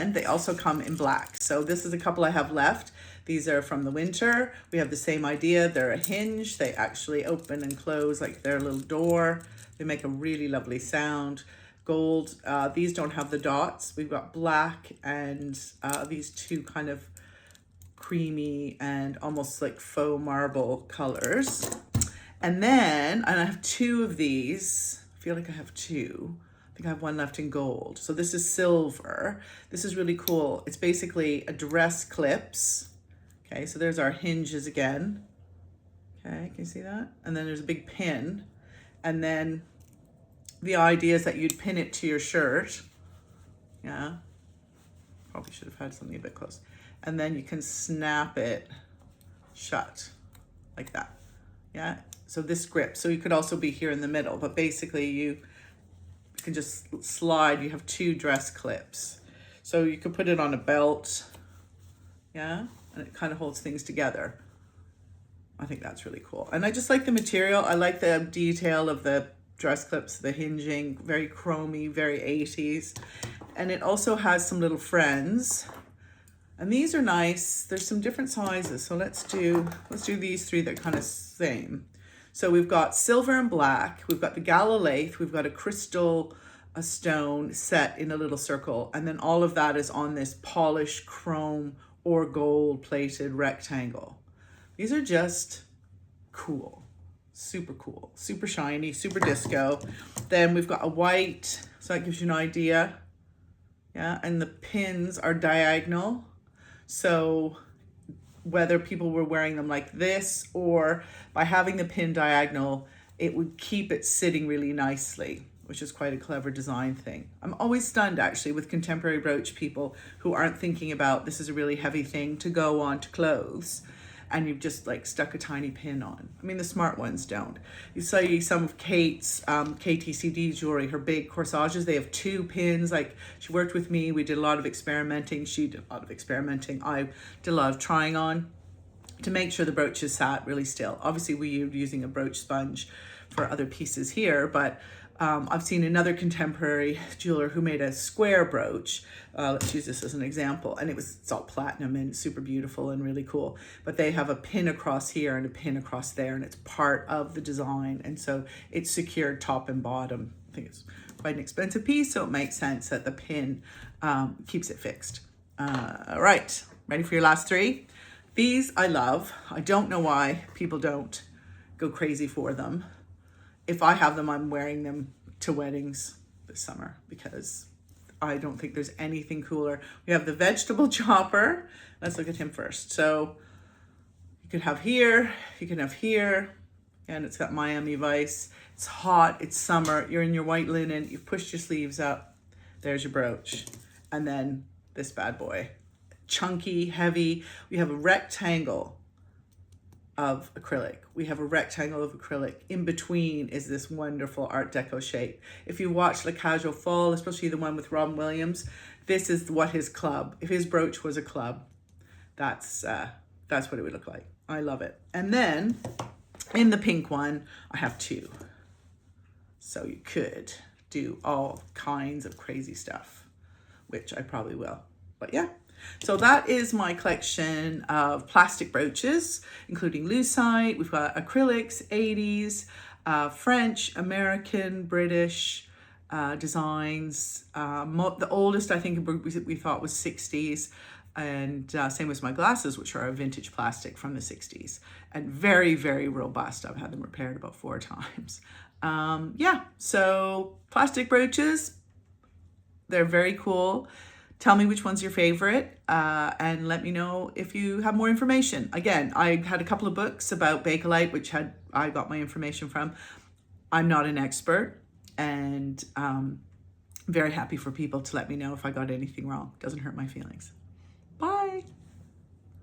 then they also come in black. So this is a couple I have left. These are from the winter. We have the same idea. They're a hinge. They actually open and close like their little door. They make a really lovely sound. Gold. These don't have the dots. We've got black and these two kind of creamy and almost like faux marble colors. And I have two of these. I feel like I have two. I think I have one left in gold. So this is silver. This is really cool. It's basically a dress clips. Okay, so there's our hinges again. Okay, can you see that? And then there's a big pin. And then the idea is that you'd pin it to your shirt. Yeah, probably should have had something a bit close. And then you can snap it shut like that. Yeah, so this grip. So you could also be here in the middle, but basically you can just slide. You have two dress clips. So you could put it on a belt. Yeah, and it kind of holds things together. I think that's really cool. And I just like the material. I like the detail of the dress clips, the hinging, very chromy, very 80s. And it also has some little friends. And these are nice. There's some different sizes. So let's do these three that are kind of same. So we've got silver and black. We've got the gala lathe. We've got a crystal, a stone set in a little circle. And then all of that is on this polished chrome or gold plated rectangle. These are just cool, super cool, super shiny, super disco. Then we've got a white, so that gives you an idea. Yeah, and the pins are diagonal. So whether people were wearing them like this or by having the pin diagonal, it would keep it sitting really nicely, which is quite a clever design thing. I'm always stunned actually with contemporary brooch people who aren't thinking about this is a really heavy thing to go onto clothes and you've just like stuck a tiny pin on. I mean, the smart ones don't. You see some of Kate's KTCD jewelry, her big corsages, they have two pins. Like she worked with me, we did a lot of experimenting. She did a lot of experimenting. I did a lot of trying on to make sure the brooches sat really still. Obviously we were using a brooch sponge for other pieces here, but I've seen another contemporary jeweler who made a square brooch. Let's use this as an example. And it's all platinum and super beautiful and really cool. But they have a pin across here and a pin across there, and it's part of the design. And so it's secured top and bottom. I think it's quite an expensive piece, so it makes sense that the pin keeps it fixed. All right, ready for your last three? These I love. I don't know why people don't go crazy for them. If I have them, I'm wearing them to weddings this summer because I don't think there's anything cooler. We have the vegetable chopper. Let's look at him first. So you could have here, you can have here, and it's got Miami Vice. It's hot, it's summer, you're in your white linen, you've pushed your sleeves up, there's your brooch. And then this bad boy, chunky, heavy. We have a rectangle of acrylic. We have a rectangle of acrylic. In between is this wonderful Art Deco shape. If you watch La Cage aux Folles, especially the one with Robin Williams, this is what his club, if his brooch was a club, that's what it would look like. I love it. And then in the pink one, I have two. So you could do all kinds of crazy stuff, which I probably will. But yeah. So that is my collection of plastic brooches, including lucite. We've got acrylics, 80s, French, American, British designs. The oldest I think we thought was 60s, and same as my glasses, which are a vintage plastic from the 60s, and very, very robust. I've had them repaired about 4 times. Yeah, so plastic brooches, they're very cool. Tell me which one's your favorite, and let me know if you have more information. Again, I had a couple of books about Bakelite, which I got my information from. I'm not an expert, and very happy for people to let me know if I got anything wrong. Doesn't hurt my feelings.